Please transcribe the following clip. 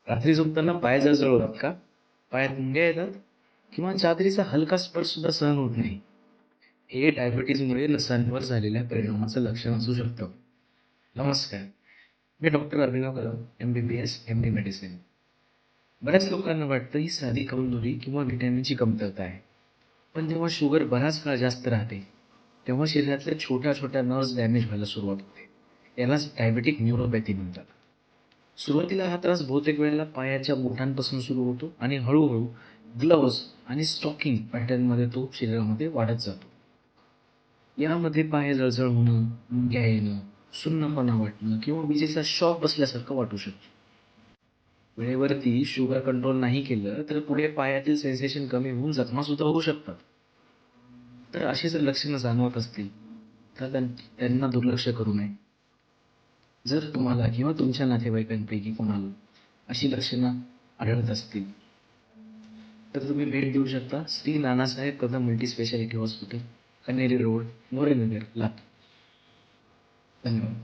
रात्री झोपताना पाय जळजळ होतात का? पायात मुंग्या येतात किंवा चादरीचा हलका स्पर्श सुद्धा सहन होत नाही. हे डायबिटीजमुळे नसांवर झालेल्या परिणामाचं लक्षण असू शकतं. नमस्कार, मी डॉक्टर अभिनव कदम, MBBS MD मेडिसिन. बऱ्याच लोकांना वाटतं ही साधी कमजोरी किंवा व्हिटॅमिनची कमतरता आहे. पण जेव्हा शुगर बराच काळ जास्त राहते, तेव्हा शरीरातल्या छोट्या छोट्या नर्व्स डॅमेज व्हायला सुरुवात होते. यालाच डायबेटिक न्यूरोपॅथी म्हणतात. सुरुवातीला हा त्रास बहुतेक वेळेला पायाच्या बोटांपासून सुरू होतो आणि हळूहळू ग्लव्स आणि स्टॉकिंग पॅटर्नमध्ये तो शरीरामध्ये वाढत जातो. यामध्ये पाय जळजळ होणं, मुंग्या येणं, सुन्नपणा वाटणं किंवा विजेचा शॉक बसल्यासारखं वाटू शकतं. वेळेवरती शुगर कंट्रोल नाही केलं तर पुढे पायातील सेन्सेशन कमी होऊन जखमा सुद्धा होऊ शकतात. तर अशी जर लक्षणं जाणवत असतील तर त्यांना दुर्लक्ष करू नये. जर तुम्हाला किंवा तुमच्या नातेवाईकांपैकी कोणाला अशी लक्षणं आढळत असतील तर तुम्ही भेट देऊ शकता Shri Nanasaheb Kadam multi speciality hospital, Kanheri road, Morenagar, Latur. धन्यवाद.